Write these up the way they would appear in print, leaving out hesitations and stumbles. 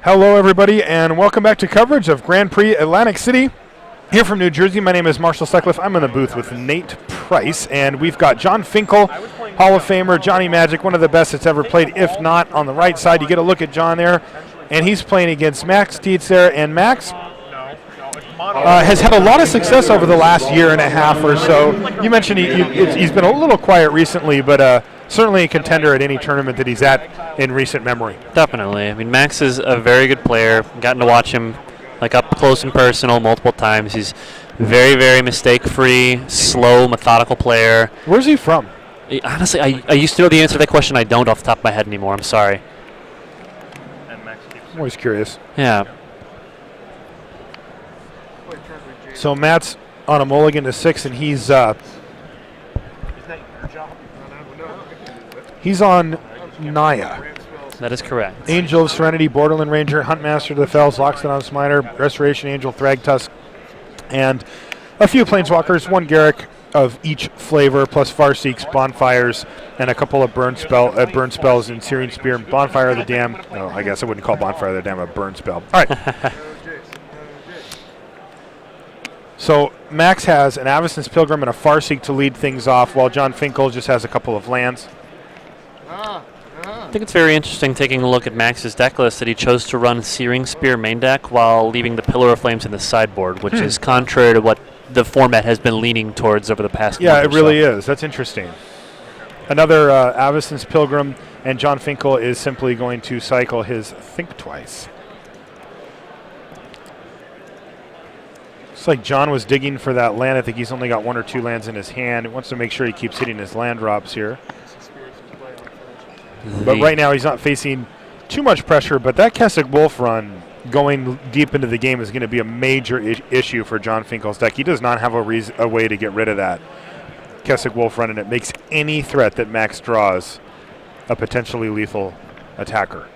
Hello, everybody, and welcome back to coverage of Grand Prix Atlantic City. Here from New Jersey, my name is Marshall Sutcliffe. I'm in the booth with Nate Price, and we've got John Finkel, Hall of Famer, Johnny Magic, one of the best that's ever played. If not, on the right side, you get a look at John there, and he's playing against Max Dietz there, and Max has had a lot of success over the last year and a half or so. You mentioned he's been a little quiet recently, but certainly a contender at any tournament that he's at in recent memory. Definitely. I mean, Max is a very good player. Gotten to watch him like up close and personal multiple times. He's very, very mistake-free, slow, methodical player. Where's he from? Honestly, I used to know the answer to that question. I don't off the top of my head anymore. I'm sorry. I'm always curious. Yeah. So Matt's on a mulligan to 6, and he's on Naya. That is correct. Angel of Serenity, Borderland Ranger, Huntmaster of the Fells, Loxodon Smiter, Restoration Angel, Thragtusk, and a few Planeswalkers, one Garruk of each flavor, plus Farseeks, Bonfires, and a couple of burn spells in Searing Spear, Bonfire of the Dam. No, I guess I wouldn't call Bonfire of the Dam a burn spell. All right. So Max has an Avacyn's Pilgrim and a Farseek to lead things off, while John Finkel just has a couple of lands. I think it's very interesting taking a look at Max's deck list that he chose to run Searing Spear main deck while leaving the Pillar of Flames in the sideboard, which is contrary to what the format has been leaning towards over the past month. Yeah, it really is. That's interesting. Another Avacyn's Pilgrim, and John Finkel is simply going to cycle his Think Twice. Looks like John was digging for that land. I think he's only got one or two lands in his hand. He wants to make sure he keeps hitting his land drops here. But right now he's not facing too much pressure, but that Kessig Wolf run going deep into the game is going to be a major issue for John Finkel's deck. He does not have a way to get rid of that Kessig Wolf run, and it makes any threat that Max draws a potentially lethal attacker.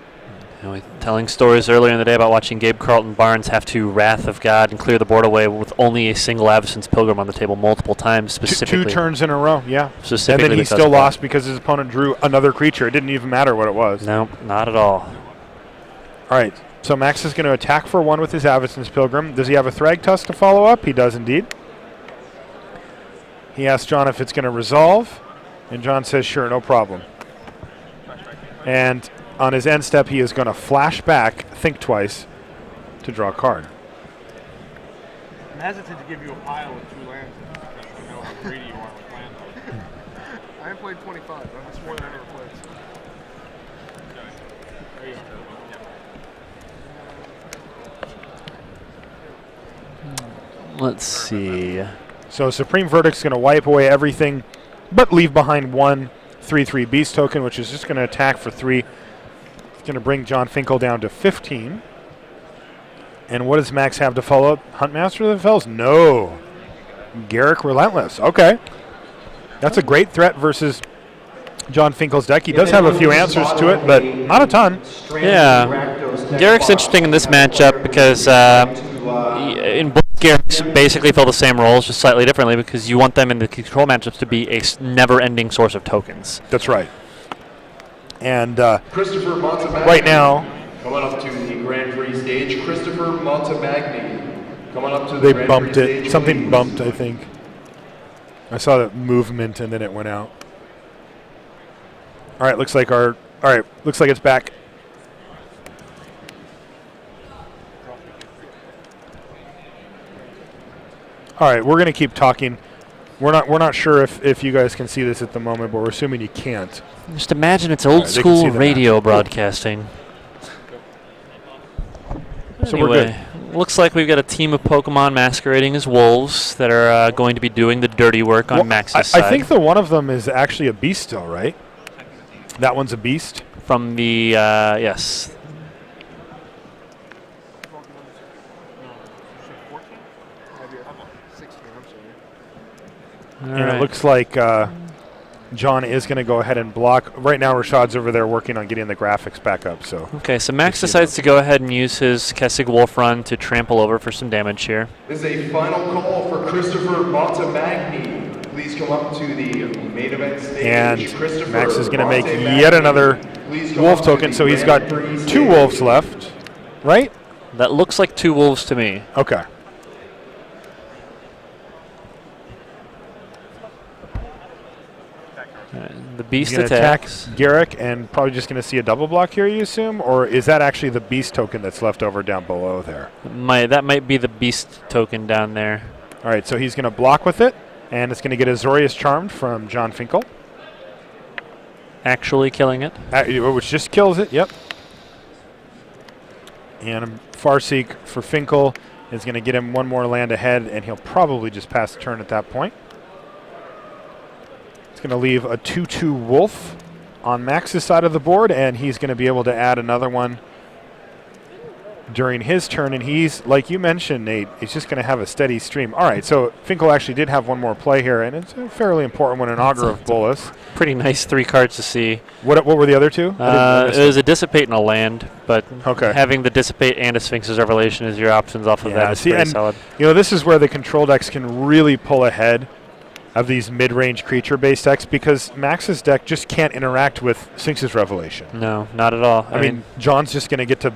You know, telling stories earlier in the day about watching Gabe Carlton Barnes have to Wrath of God and clear the board away with only a single Avacyn's Pilgrim on the table multiple times, specifically. Two turns in a row, yeah. Specifically, and then he still lost because his opponent drew another creature. It didn't even matter what it was. No, not at all. All right, so Max is going to attack for one with his Avacyn's Pilgrim. Does he have a Thragtusk to follow up? He does indeed. He asks John if it's going to resolve, and John says, sure, no problem. And on his end step, he is going to flash back, Think Twice, to draw a card. I'm hesitant to give you a pile of 2 lands because I know how greedy you are with land. I haven't played 25. That's more than I ever played. There you go. Let's see. So Supreme Verdict's going to wipe away everything, but leave behind one 3/3 Beast token, which is just going to attack for 3. It's going to bring John Finkel down to 15. And what does Max have to follow up? Huntmaster of the Fells? No. Garruk Relentless. Okay. That's a great threat versus John Finkel's deck. He does have a few answers to it, but not a ton. Yeah. Garruk's interesting in this matchup because in both Garruks basically fill the same roles, just slightly differently, because you want them in the control matchups to be a never-ending source of tokens. That's right. And Christopher Montemagni. right now, coming up to the Grand Prix stage, Christopher Montemagni. Coming up to the they Grand bumped Prix it. stage, Something please. bumped, I think. I saw that movement and then it went out. All right, looks like it's back. All right, we're going to keep talking. We're not sure if you guys can see this at the moment, but we're assuming you can't. Just imagine it's old they can see school the radio map. broadcasting. So we're good. Looks like we've got a team of Pokemon masquerading as wolves that are going to be doing the dirty work on Max's side. I think the one of them is actually a beast still, right? That one's a beast? From the, yes. And it looks like John is going to go ahead and block. Right now, Rashad's over there working on getting the graphics back up. So okay, so Max decides to go ahead and use his Kessig Wolf run to trample over for some damage here. This is a final call for Christopher Montemagni. Please come up to the main event stage. And Max is going to make yet another wolf token. So he's got 2 wolves left. right? That looks like 2 wolves to me. Okay. The beast He's going to attack attacks. Garrick and probably just going to see a double block here, you assume? Or is that actually the beast token that's left over down below there? That might be the beast token down there. All right, so he's going to block with it, and it's going to get Azorius Charmed from Jon Finkel. Actually killing it. Which just kills it, yep. And Farseek for Finkel is going to get him 1 more land ahead, and he'll probably just pass the turn at that point. It's going to leave a 2/2 wolf on Max's side of the board, and he's going to be able to add another one during his turn. And he's, like you mentioned, Nate, he's just going to have a steady stream. All right, so Finkel actually did have 1 more play here, and it's a fairly important one, an Augur of Bolas. Pretty nice 3 cards to see. What were the other 2? It was a Dissipate and a land, but okay. having the Dissipate and a Sphinx's Revelation as your options off of that is pretty solid. You know, this is where the control decks can really pull ahead of these mid-range creature-based decks, because Max's deck just can't interact with Sphinx's Revelation. No, not at all. I mean, John's just going to get to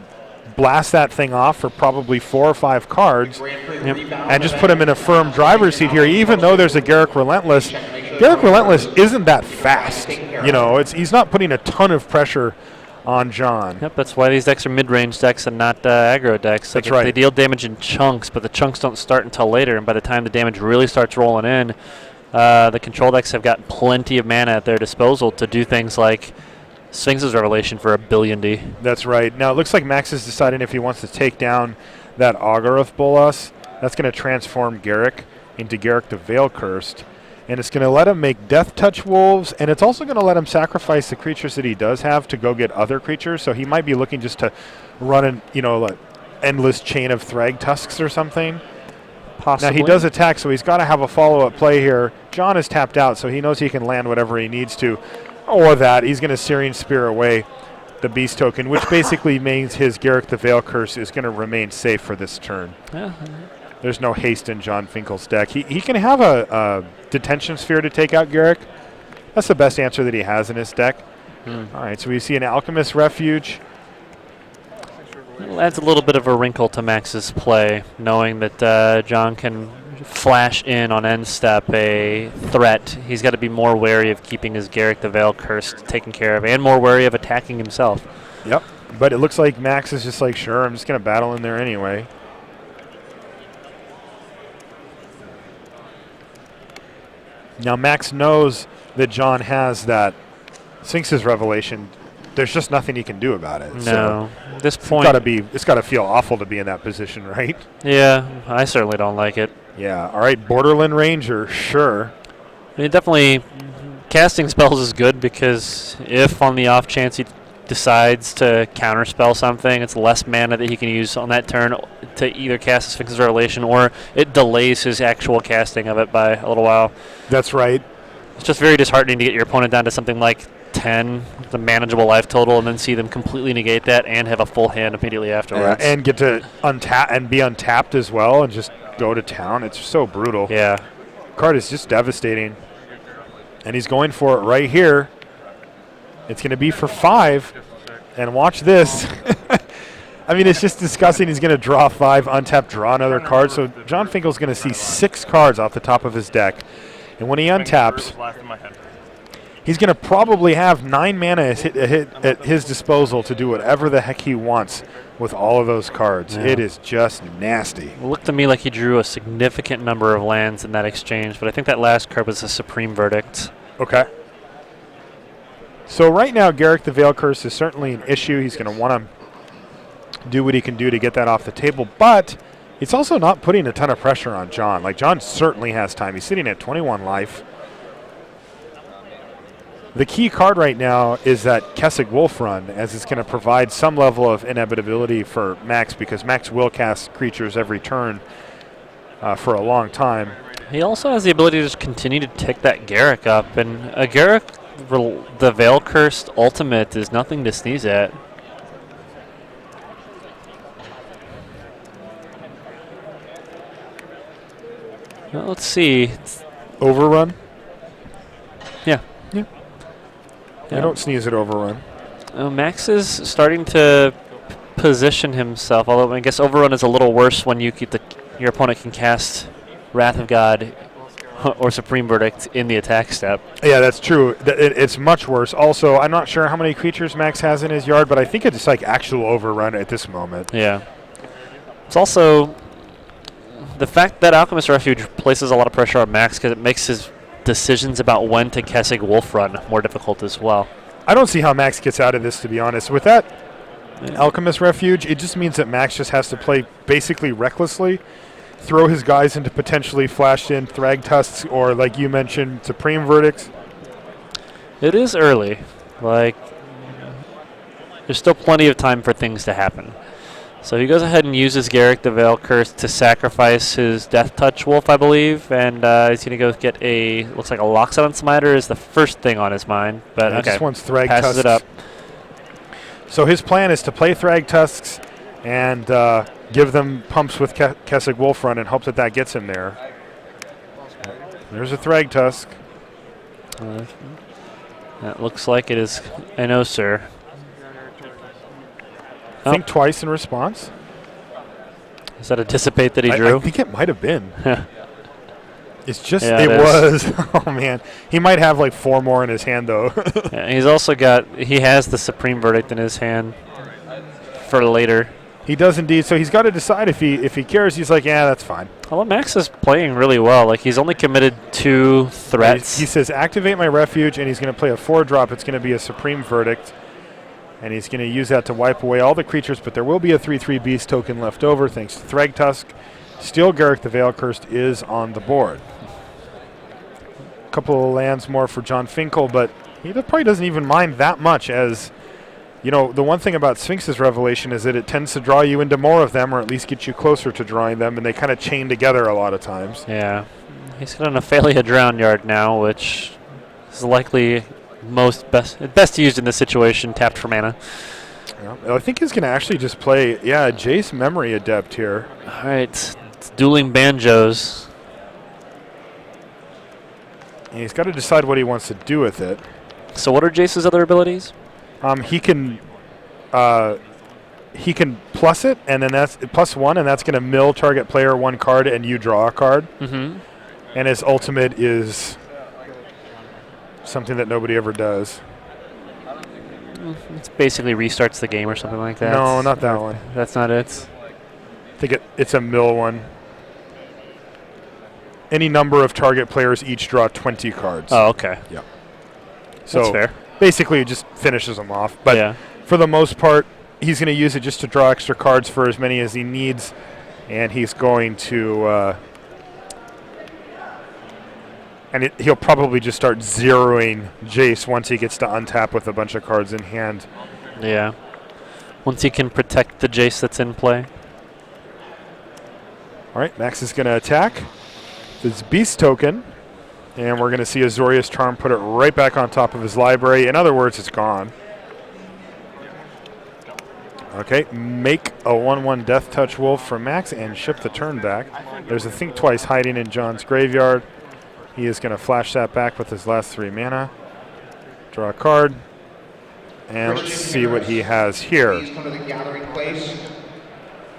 blast that thing off for probably 4 or 5 cards and just put him in a firm driver's seat here, even though there's a Garrick Relentless. Garrick Relentless isn't that fast. You know, he's not putting a ton of pressure on John. Yep, that's why these decks are mid-range decks and not aggro decks. That's right. They deal damage in chunks, but the chunks don't start until later, and by the time the damage really starts rolling in, the control decks have got plenty of mana at their disposal to do things like Sphinx's Revelation for a billion D. That's right. Now, it looks like Max is deciding if he wants to take down that Augur of Bolas. That's going to transform Garrick into Garrick the Veil Cursed. And it's going to let him make Death Touch Wolves, and it's also going to let him sacrifice the creatures that he does have to go get other creatures. So he might be looking just to run an endless chain of Thrag Tusks or something. Possibly. Now, he does attack, so he's got to have a follow-up play here. John is tapped out, so he knows he can land whatever he needs to. Or that, he's going to Searing Spear away the Beast token, which basically means his Garrick the Veil Curse is going to remain safe for this turn. Yeah. There's no haste in Jon Finkel's deck. He can have a Detention Sphere to take out Garrick. That's the best answer that he has in his deck. All right, so we see an Alchemist Refuge. It adds a little bit of a wrinkle to Max's play, knowing that John can flash in on end step a threat. He's got to be more wary of keeping his Garrick the Veil Cursed taken care of, and more wary of attacking himself. Yep, but it looks like Max is just like, sure, I'm just going to battle in there anyway. Now Max knows that John has that Sphinx's Revelation. There's just nothing he can do about it. No, so at this point, it's got to feel awful to be in that position, right? Yeah, I certainly don't like it. Yeah. All right, Borderland Ranger, sure. I mean, definitely, casting spells is good because if on the off chance he decides to counterspell something, it's less mana that he can use on that turn to either cast Sphinx's Revelation or it delays his actual casting of it by a little while. That's right. It's just very disheartening to get your opponent down to something like 10, the manageable life total, and then see them completely negate that and have a full hand immediately afterwards. And get to untap and be untapped as well and just go to town. It's so brutal. Yeah. Card is just devastating. And he's going for it right here. It's going to be for 5. And watch this. I mean, it's just disgusting. He's going to draw 5, untap, draw another card. So Jon Finkel's going to see 6 cards off the top of his deck. And when he untaps, he's going to probably have 9 mana at his disposal to do whatever the heck he wants with all of those cards. Yeah. It is just nasty. It looked to me like he drew a significant number of lands in that exchange, but I think that last card was a Supreme Verdict. Okay. So right now, Garrick the Veil Curse is certainly an issue. He's going to want to do what he can do to get that off the table, but it's also not putting a ton of pressure on John. Like, John certainly has time. He's sitting at 21 life. The key card right now is that Kessig Wolf Run, as it's going to provide some level of inevitability for Max, because Max will cast creatures every turn for a long time. He also has the ability to just continue to tick that Garrick up, and a Garrick, the Veil Cursed ultimate, is nothing to sneeze at. Well, let's see. Overrun? Yeah. I don't sneeze at Overrun. Max is starting to position himself, although I guess Overrun is a little worse when you keep your opponent can cast Wrath of God or Supreme Verdict in the attack step. Yeah, that's true. It's much worse. Also, I'm not sure how many creatures Max has in his yard, but I think it's like actual Overrun at this moment. Yeah. It's also the fact that Alchemist Refuge places a lot of pressure on Max because it makes his decisions about when to Kessig Wolf Run more difficult as well. I don't see how Max gets out of this, to be honest. With that Alchemist Refuge, it just means that Max just has to play basically recklessly, throw his guys into potentially flashed-in Thragtusks or, like you mentioned, Supreme Verdicts. It is early. Like, there's still plenty of time for things to happen. So he goes ahead and uses Garrick the Veil Curse to sacrifice his Death Touch Wolf, I believe, and he's going to go get looks like a Loxodon Smiter is the first thing on his mind. But He just wants Thragtusks. passes it up. So his plan is to play Thragtusks and give them pumps with Kessig Wolf Run and hope that that gets him there. There's a Thragtusk. That looks like it is. I know, sir. Think twice in response. Does that anticipate that he drew? I think it might have been. It's just, Yeah, it it was. Oh, man. He might have like 4 more in his hand, though. Yeah, he's also he has the Supreme Verdict in his hand for later. He does indeed. So he's got to decide if he cares. He's like, yeah, that's fine. Although Max is playing really well. Like, he's only committed 2 threats. He says, activate my refuge, and he's going to play a 4-drop. It's going to be a Supreme Verdict. And he's going to use that to wipe away all the creatures, but there will be a 3/3 Beast token left over thanks to Thragtusk. Still, Garrick the Veil Cursed is on the board. A couple of lands more for Jon Finkel, but he probably doesn't even mind that much as, you know, the one thing about Sphinx's Revelation is that it tends to draw you into more of them or at least get you closer to drawing them, and they kind of chain together a lot of times. Yeah. He's got an Ophalia Drown Yard now, which is likely best used in this situation, tapped for mana. Yeah, I think he's going to actually just play, Jace Memory Adept here. All right, it's Dueling Banjos. And he's got to decide what he wants to do with it. So what are Jace's other abilities? He can plus it, and then that's +1, and that's going to mill target player 1 card, and you draw a card. Mm-hmm. And his ultimate is something that nobody ever does. It basically restarts the game or something like that. No, not that one. That's not it. I think it's a mill one. Any number of target players each draw 20 cards. Oh, okay. Yeah. So that's fair. Basically, it just finishes them off. But for the most part, he's going to use it just to draw extra cards for as many as he needs, and he's going to. He'll probably just start zeroing Jace once he gets to untap with a bunch of cards in hand. Yeah. Once he can protect the Jace that's in play. All right, Max is going to attack this Beast token, and we're going to see Azorius Charm put it right back on top of his library. In other words, it's gone. Okay, make a 1/1 Death Touch Wolf from Max and ship the turn back. There's a Think Twice hiding in John's graveyard. He is going to flash that back with his last 3 mana. Draw a card. And let's see what he has here.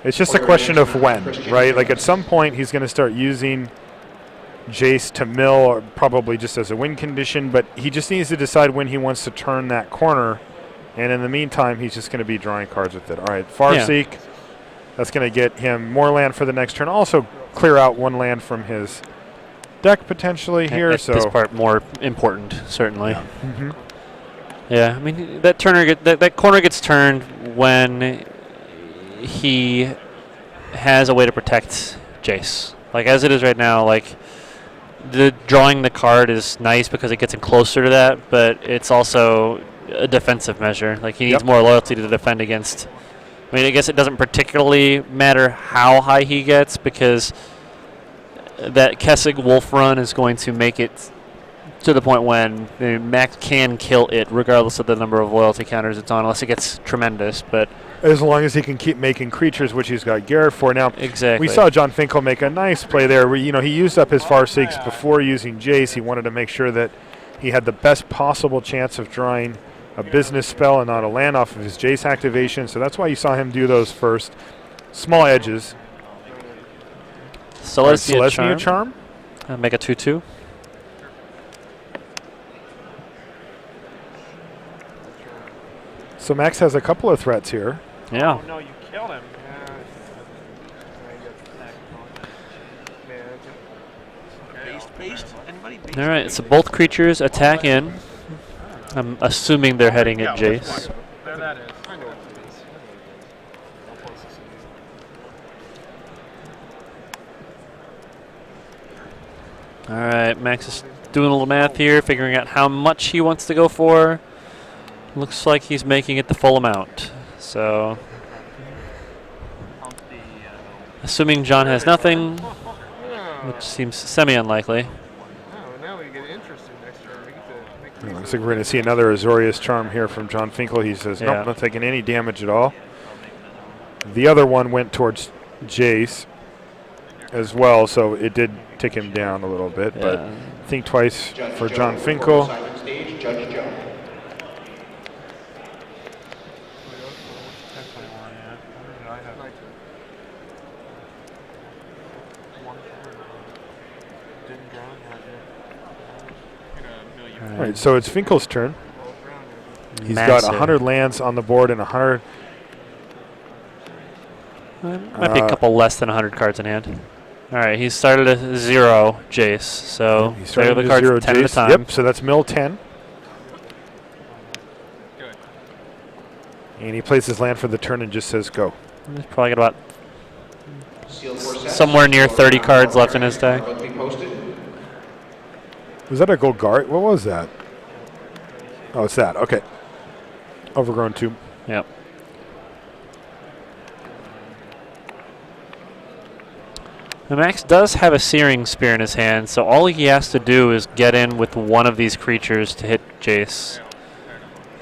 It's just a question of when, right? Like at some point he's going to start using Jace to mill, or probably just as a win condition, but he just needs to decide when he wants to turn that corner. And in the meantime, he's just going to be drawing cards with it. All right, Farseek. That's going to get him more land for the next turn. Also clear out 1 land from his deck potentially here. At this part more important, certainly. Yeah. Mm-hmm. Yeah, I mean that corner gets turned when he has a way to protect Jace. Like as it is right now, like drawing the card is nice because it gets him closer to that, but it's also a defensive measure. Like he needs more loyalty to defend against. I mean, I guess it doesn't particularly matter how high he gets because that Kessig Wolf Run is going to make it to the point when Max can kill it regardless of the number of loyalty counters it's on, unless it gets tremendous. But as long as he can keep making creatures, which he's got Garrett for. Now, exactly. We saw Jon Finkel make a nice play there. He used up his Farseeks before using Jace. He wanted to make sure that he had the best possible chance of drawing a business spell and not a land off of his Jace activation, so that's why you saw him do those first. Small edges. Celestia Charm. Make a 2/2. So Max has a couple of threats here. Yeah. Oh, no, you killed him. All right, so both creatures attack in. I'm assuming they're heading at Jace. There that is. I know what it is. All right, Max is doing a little math here, figuring out how much he wants to go for. Looks like he's making it the full amount. So, assuming John has nothing, which seems semi-unlikely. Now we get interesting next turn. We get to make Looks like we're going to see another Azorius Charm here from Jon Finkel. He says, nope, not taking any damage at all. The other one went towards Jace as well, so it did tick him down a little bit. But think twice for Jon Finkel. All right, so it's Finkel's turn. He's got 100 lands on the board and 100. Might be a couple less than 100 cards in hand. All right, he started at 0 Jace, so He started the at cards 0 10 at a Jace. time. Yep, so that's mill 10. And he plays his land for the turn and just says go. He's probably got about somewhere near 30 cards left in his deck. Was that a Golgari? What was that? Oh, it's that. Okay. Overgrown Tomb. Yep. Now Max does have a Searing Spear in his hand, so all he has to do is get in with one of these creatures to hit Jace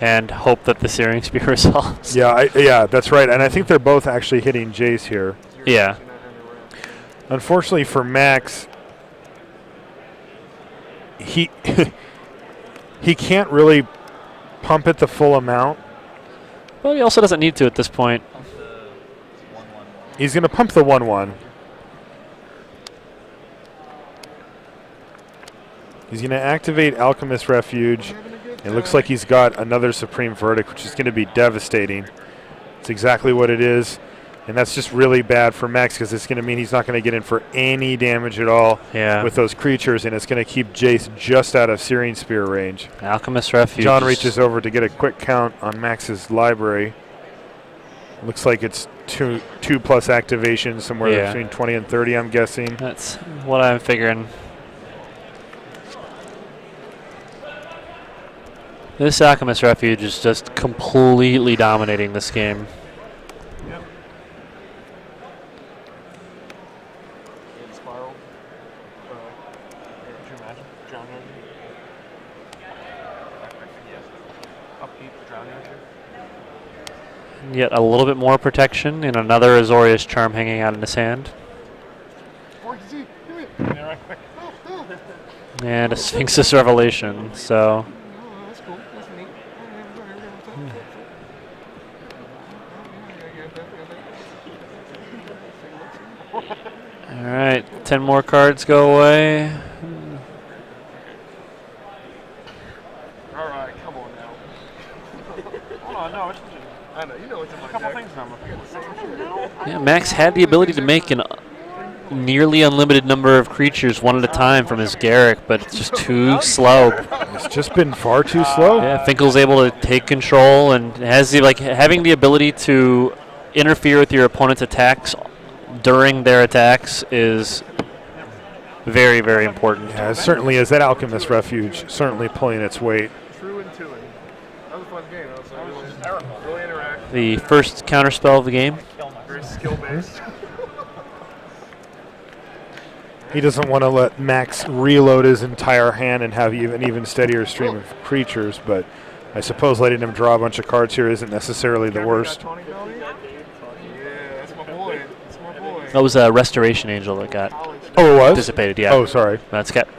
and hope that the Searing Spear resolves. Yeah, yeah, that's right. And I think they're both actually hitting Jace here. Yeah. Unfortunately for Max, he he can't really pump it the full amount. Well, he also doesn't need to at this point. He's going to pump the 1/1. He's going to activate Alchemist Refuge. It looks like he's got another Supreme Verdict, which is going to be devastating. It's exactly what it is. And that's just really bad for Max because it's going to mean he's not going to get in for any damage at all with those creatures, and it's going to keep Jace just out of Searing Spear range. Alchemist Refuge. John reaches over to get a quick count on Max's library. Looks like it's two plus activations, somewhere between 20 and 30, I'm guessing. That's what I'm figuring. This Alchemist Refuge is just completely dominating this game. Yet a little bit more protection and another Azorius Charm hanging out in his hand. And a Sphinx's Revelation, so. Alright, 10 more cards go away. Alright, come on now. Hold on, no, it's I know, you know what's in my deck. A couple things now. Yeah, Max had the ability to make an nearly unlimited number of creatures one at a time from his Garruk, but it's just too slow. It's just been far too slow. Yeah, Finkel's able to take control and has the having the ability to interfere with your opponent's attacks during their attacks is very, very important. Yeah, it certainly is. That Alchemist Refuge certainly pulling its weight. True and two. That was a fun game. Really interactive. The first counterspell of the game. Very skill based. He doesn't want to let Max reload his entire hand and have an even steadier stream of creatures, but I suppose letting him draw a bunch of cards here isn't necessarily the worst. Yeah, that's my boy. That's my boy. That was a Restoration Angel that got Oh, it was? dissipated, yeah. Oh, sorry. That's kept.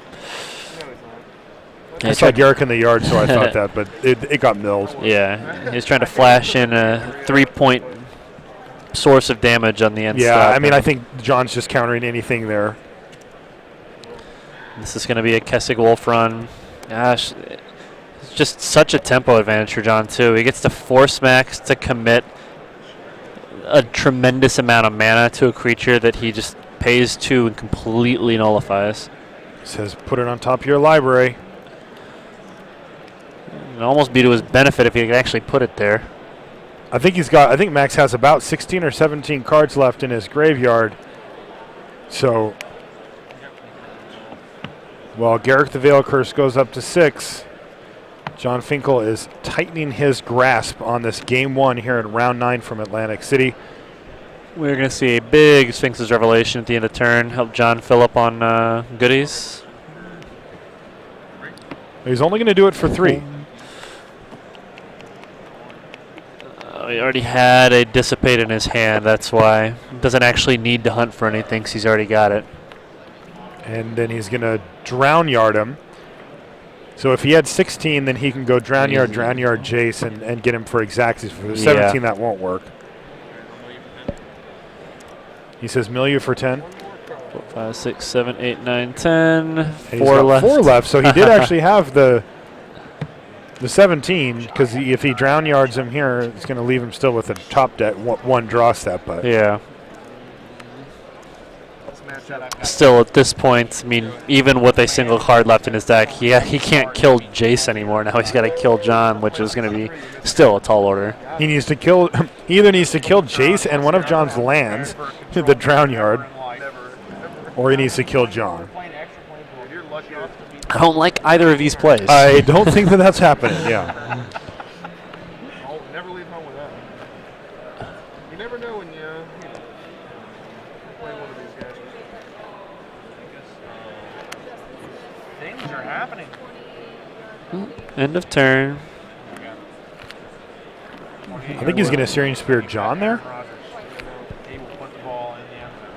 Yeah, I saw Garrick in the yard, so I thought that, but it got milled. Yeah, he's trying to flash in a 3-point source of damage on the end Yeah, stop. I mean, I think John's just countering anything there. This is going to be a Kessig Wolf run. Gosh, it's just such a tempo advantage for John, too. He gets to force Max to commit a tremendous amount of mana to a creature that he just pays to and completely nullifies. Says put it on top of your library. It'd almost be to his benefit if he could actually put it there. I think Max has about 16 or 17 cards left in his graveyard. So, while Garrick the Veil Curse goes up to 6, John Finkel is tightening his grasp on this game 1 here in round 9 from Atlantic City. We're going to see a big Sphinx's Revelation at the end of turn. Help John fill up on goodies. He's only going to do it for 3. He already had a Dissipate in his hand, that's why. Doesn't actually need to hunt for anything because he's already got it. And then he's going to Drown Yard him. So if he had 16, then he can go Drown Yard Jace and get him for exactsies. For 17, that won't work. He says mill for 10. 4, 5, 6, 7, 8, 9, 10. And he's 4 got left. 4 left, so he did actually have the 17, because if he Drown Yards him here, it's going to leave him still with a top deck, one draw step. But yeah. Still, at this point, I mean, even with a single card left in his deck, he can't kill Jace anymore. Now he's got to kill John, which is going to be still a tall order. He needs to kill. He either needs to kill Jace and one of John's lands, the Drown Yard, or he needs to kill John. I don't like either of these plays. I don't think that's happening. Yeah. I'll never leave home with that. You never know when you play one of these guys. Things are happening. End of turn. I think he's going to Searing Spear John there.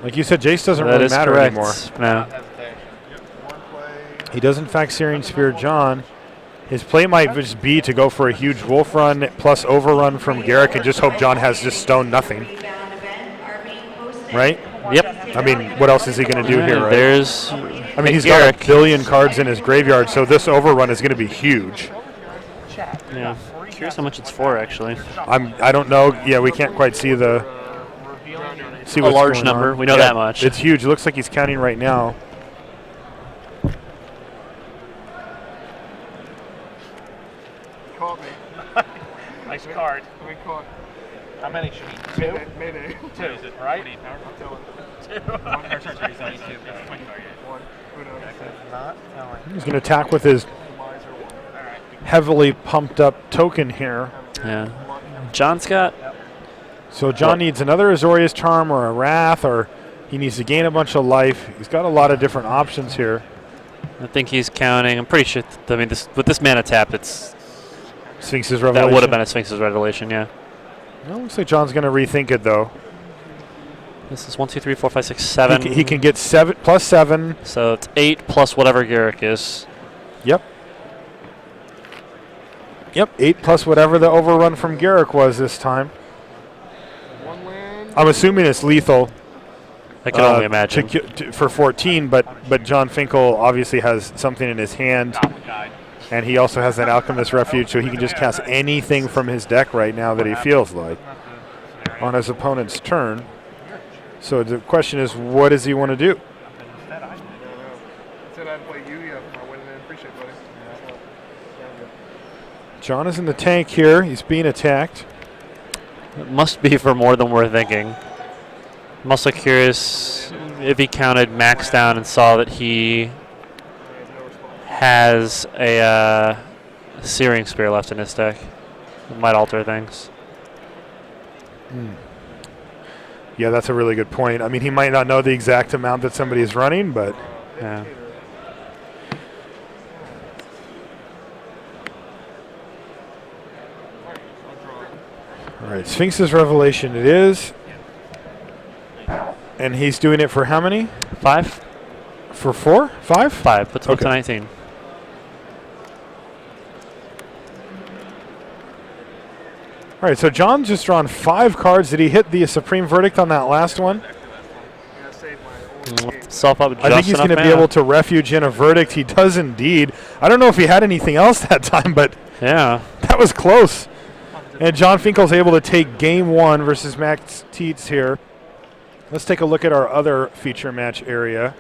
Like you said, Jace doesn't really matter correct. anymore. No. He does in fact Searing Spear John. His play might just be to go for a huge Wolf run plus overrun from Garrick and just hope John has just stone nothing. Right? Yep. I mean, what else is he going to do here, right? There's I mean, he's got a billion cards in his graveyard, so this overrun is going to be huge. Yeah. Curious how much it's for, actually. I don't know. Yeah, we can't quite see A what's large going number. on. We know that much. It's huge. It looks like he's counting right now. Caught me. Nice card. We caught. How many should he? 2? Mayday. 2, is it right? I'm telling. 2. One. Who knows? Not? He's going to attack with his heavily pumped up token here. Yeah. John's got. So John needs another Azorius Charm or a Wrath, or he needs to gain a bunch of life. He's got a lot of different options here. I think he's counting. I'm pretty sure. I mean, with this mana tap, it's Sphinx's Revelation. that would have been a Sphinx's Revelation. Yeah. Well, looks like John's going to rethink it though. This is 1, 2, 3, 4, 5, 6, 7. He can get 7 plus 7. So it's 8 plus whatever Garrick is. Yep. 8 plus whatever the overrun from Garrick was this time. One land. I'm assuming it's lethal. I can only imagine. For 14, but John Finkel obviously has something in his hand, and he also has that Alchemist Refuge, so he can just cast anything from his deck right now that he feels like on his opponent's turn. So the question is, what does he want to do? Said I'd play Yu-Gi-Oh! I went in and appreciate it, buddy. John is in the tank here. He's being attacked. It must be for more than we're thinking. I'm also curious if he counted Max down and saw that he has a Searing Spear left in his deck. It might alter things. Yeah, that's a really good point. I mean, he might not know the exact amount that somebody is running, but Yeah. all right, Sphinx's Revelation it is. And he's doing it for how many? 5? For 4? 5? 5. Puts him up to Okay. 19. All right, so John's just drawn 5 cards. Did he hit the Supreme Verdict on that last one? Yeah, save my old game. Self up. I think he's going to be able to refuge in a verdict. He does indeed. I don't know if he had anything else that time, but Yeah. that was close. And John Finkel's able to take game 1 versus Max Tietz here. Let's take a look at our other feature match area.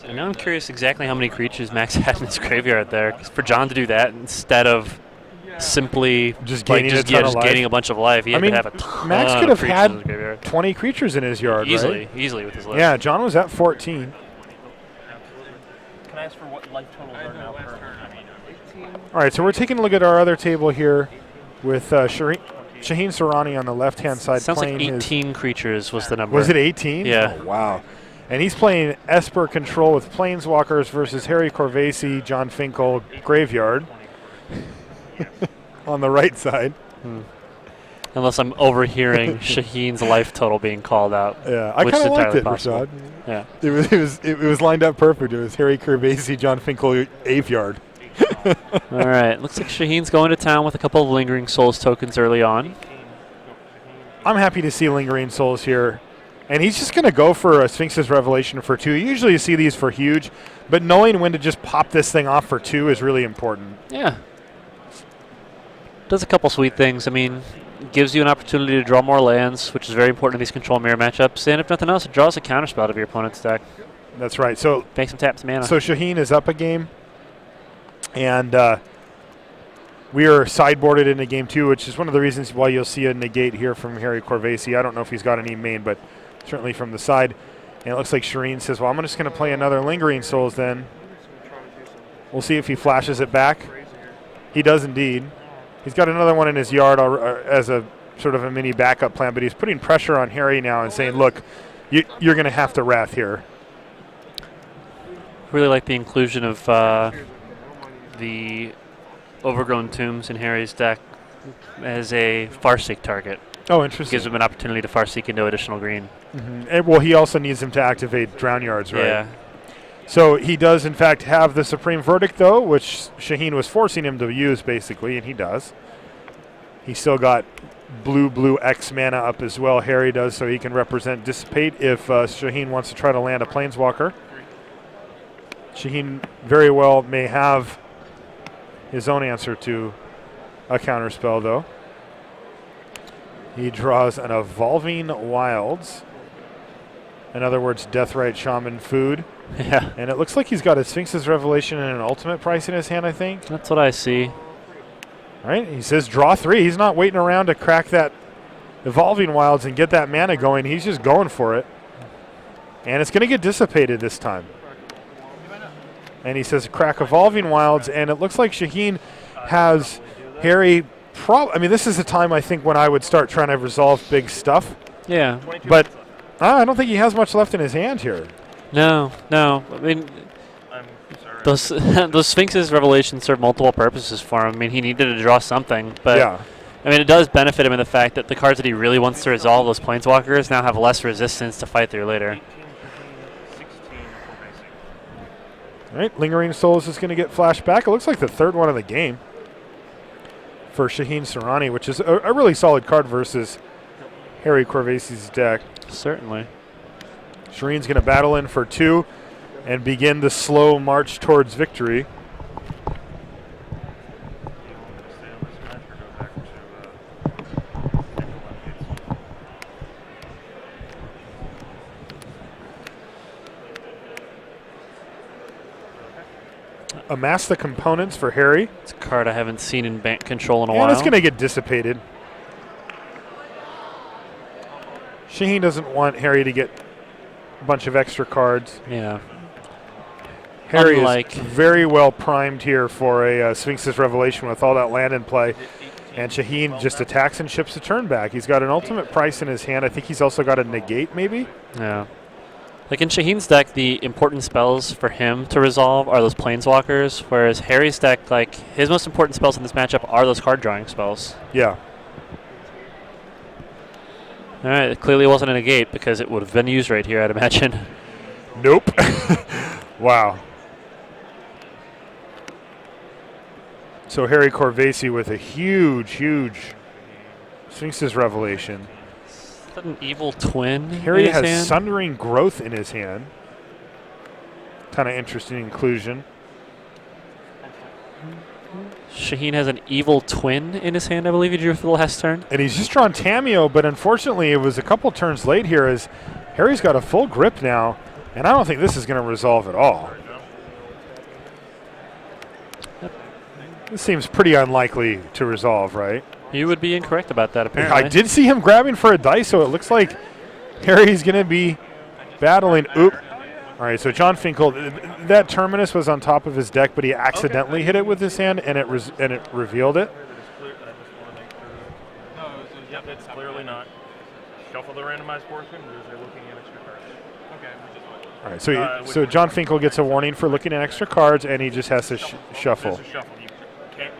And now I'm curious exactly how many creatures Max had in his graveyard there. 'Cause for John to do that instead of simply Just like, gaining a ton of just life. gaining a bunch of life, he I had mean, to have a ton Max could of have creatures had in his graveyard. 20 creatures in his yard, Easily, right? easily with his list. Yeah, John was at 14. Can I ask for what life totals are now per? All right, so we're taking a look at our other table here with Shaheen Soorani on the left-hand side Sounds like playing 18 creatures was the number. Was it 18? Yeah. Oh, wow. And he's playing Esper Control with Planeswalkers versus Harry Corvasi, John Finkel, Graveyard on the right side. Unless I'm overhearing Shaheen's life total being called out. Yeah, I which kind is of liked entirely it, possible. Rashad. Yeah. It was lined up perfect. It was Harry Corvasi, John Finkel, Aveyard. All right. Looks like Shaheen's going to town with a couple of Lingering Souls tokens early on. I'm happy to see Lingering Souls here. And he's just going to go for a Sphinx's Revelation for 2. Usually you see these for huge, but knowing when to just pop this thing off for 2 is really important. Yeah. Does a couple sweet things. I mean, gives you an opportunity to draw more lands, which is very important in these control mirror matchups. And if nothing else, it draws a counterspell to your opponent's deck. That's right. So Makes him tap some mana. So Shaheen is up a game, and we are sideboarded into game 2, which is one of the reasons why you'll see a negate here from Harry Corvasi. I don't know if he's got any main, but certainly from the side. And it looks like Shireen says, well, I'm just going to play another Lingering Souls then. We'll see if he flashes it back. He does indeed. He's got another one in his yard as a sort of a mini backup plan, but he's putting pressure on Harry now and saying, look, you're going to have to Wrath here. Really like the inclusion of the Overgrown Tombs in Harry's deck as a Farseek target. Oh, interesting. Gives him an opportunity to Farseek into additional green. And, well, he also needs him to activate Drown Yards, right? Yeah. So he does, in fact, have the Supreme Verdict, though, which Shaheen was forcing him to use, basically, and he does. He's still got blue X mana up as well. Harry does, so he can represent Dissipate if Shaheen wants to try to land a Planeswalker. Shaheen very well may have his own answer to a counterspell, though. He draws an Evolving Wilds. In other words, Deathrite Shaman food. Yeah. And it looks like he's got a Sphinx's Revelation and an Ultimate Price in his hand, I think. That's what I see. All right, he says draw 3. He's not waiting around to crack that Evolving Wilds and get that mana going. He's just going for it. And it's going to get dissipated this time. And he says crack Evolving Wilds, and it looks like Shaheen has Harry. I mean, this is the time, I think, when I would start trying to resolve big stuff. Yeah. But I don't think he has much left in his hand here. No. I mean, I'm sorry. those Sphinx's Revelations serve multiple purposes for him. I mean, he needed to draw something, but Yeah. I mean, it does benefit him in the fact that the cards that he really wants to resolve, those Planeswalkers, now have less resistance to fight through later. 16 for basic. All right, Lingering Souls is going to get flashed back. It looks like the third one of the game for Shaheen Soorani, which is a really solid card versus Harry Corvasi's deck. Certainly. Shireen's going to battle in for 2 and begin the slow march towards victory. Stay on this match or go back to Amass the components for Harry. It's a card I haven't seen in bank control in a And while. it's going to get dissipated. Shaheen doesn't want Harry to get a bunch of extra cards. Yeah. Harry Unlike- is very well primed here for a Sphinx's Revelation with all that land in play. And Shaheen just attacks and ships a turn back. He's got an Ultimate Price in his hand. I think he's also got a Negate, maybe? Yeah. Like in Shaheen's deck, the important spells for him to resolve are those Planeswalkers, whereas Harry's deck, like, his most important spells in this matchup are those card drawing spells. Yeah. All right, it clearly wasn't a negate because it would have been used right here, I'd imagine. Nope. Wow. So Harry Corvesi with a huge Sphinx's Revelation. Is that an evil twin? Harry in his has hand? Sundering Growth in his hand. Kind of interesting inclusion. Shaheen has an evil twin in his hand, I believe he drew for the last turn. And he's just drawn Tameo, but unfortunately it was a couple turns late here as Harry's got a full grip now, and I don't think this is going to resolve at all. This seems pretty unlikely to resolve, right? You would be incorrect about that, apparently. I did see him grabbing for a dice, so it looks like Harry's going to be battling. Oop. All right, so John Finkel, that Terminus was on top of his deck, but he accidentally hit it with his hand, and it revealed it. Yep, it's clearly not. Shuffle the randomized portion because you're looking at extra cards. All right, so John Finkel gets a warning for looking at extra cards, and he just has to shuffle. Just a shuffle.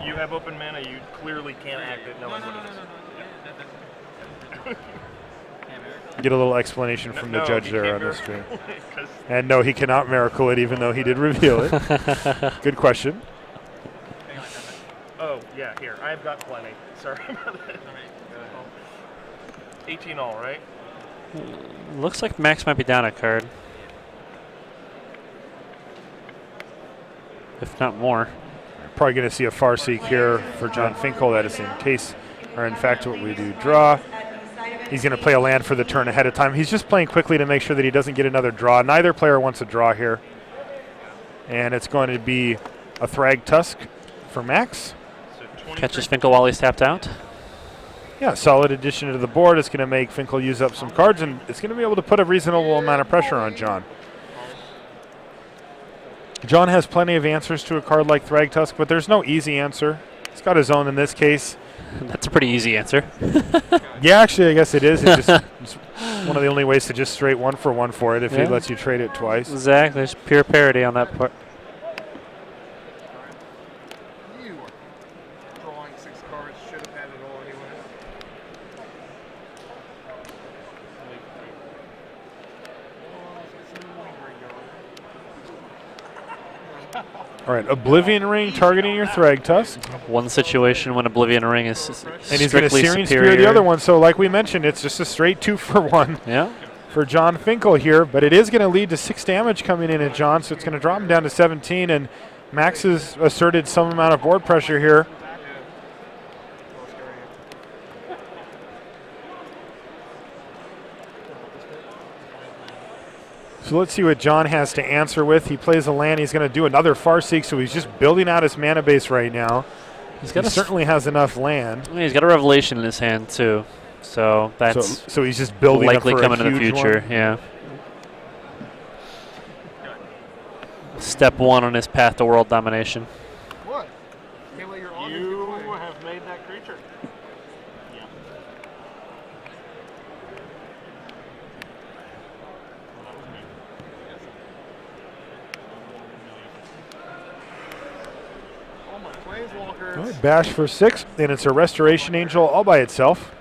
You have open mana. You clearly can't act it knowing what it is. Get a little explanation from the No, judge he there can't on the screen. 'cause And no, he cannot miracle it, even though he did reveal it. Good question. Oh, yeah, here. I've got plenty. Sorry about that. 18 all, right? Looks like Max might be down a card. If not more. Probably going to see a Farseek here for John Finkel. That is in case, or in fact, what we do draw. He's going to play a land for the turn ahead of time. He's just playing quickly to make sure that he doesn't get another draw. Neither player wants a draw here. And it's going to be a Thrag Tusk for Max. So Catches Finkel while he's tapped out. Yeah, solid addition to the board. It's going to make Finkel use up some cards, and it's going to be able to put a reasonable amount of pressure on John. John has plenty of answers to a card like Thrag Tusk, but there's no easy answer. He's got his own in this case. That's a pretty easy answer. Yeah, actually, I guess it is. It's one of the only ways to just straight 1-for-1 for it if he lets you trade it twice. Exactly. There's pure parity on that part. You drawing 6 cards should have had it all anyway. All right, Oblivion Ring targeting your Thrag Tusk. One situation when Oblivion Ring is And he's going to strictly Searing superior. Spear the other one. So like we mentioned, it's just a straight 2-for-1 Yeah. for John Finkel here. But it is going to lead to 6 damage coming in at John, so it's going to drop him down to 17. And Max has asserted some amount of board pressure here. So let's see what John has to answer with. He plays a land. He's going to do another Farseek, so he's just building out his mana base right now. He's got He certainly has enough land. He's got a Revelation in his hand too, so that's So he's just building likely up for coming a in the huge future. one. Yeah. Step 1 on his path to world domination. What? Can't let your honor You get away. have made that creature. Yeah. All my planeswalkers. All right, bash for 6, and it's a Restoration Angel all by itself.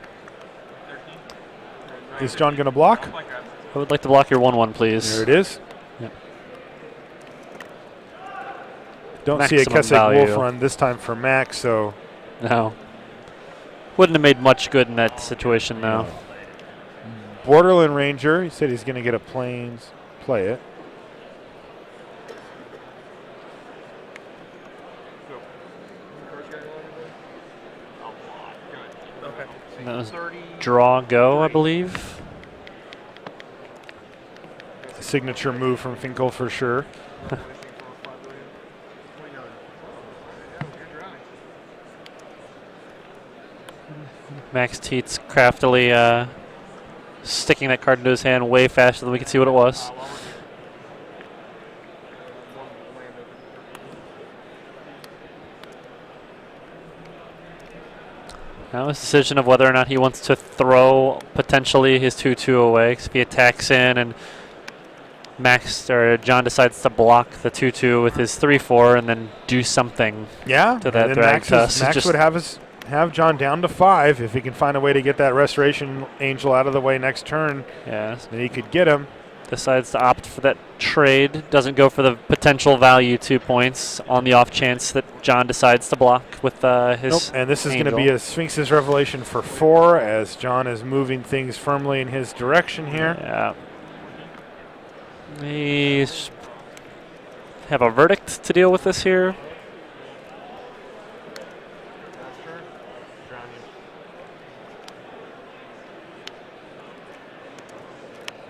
Is John going to block? I would like to block your 1/1, please. There it is. Yep. Don't see a Maximum Keswick value. Wolf run this time for Max, so No. Wouldn't have made much good in that situation, though. Borderland Ranger, he said he's going to get a Plains, play it. Okay. And that was 30. draw go, I believe. A signature move from Finkel for sure. Max Teets craftily sticking that card into his hand way faster than we could see what it was. Now his decision of whether or not he wants to throw potentially his 2/2 away. 'Cause if he attacks in and Max or John decides to block the 2/2 with his 3/4 and then do something. Yeah, To that and then Thrag Tusk. Max Just- would have John down to 5 if he can find a way to get that Restoration Angel out of the way next turn. Yeah. Then he could get him. decides to opt for that trade. Doesn't go for the potential value 2 points on the off chance that John decides to block with his. Nope. And this is going to angel. be a Sphinx's Revelation for 4 as John is moving things firmly in his direction here. Yeah. He's have a verdict to deal with this here. Drown you.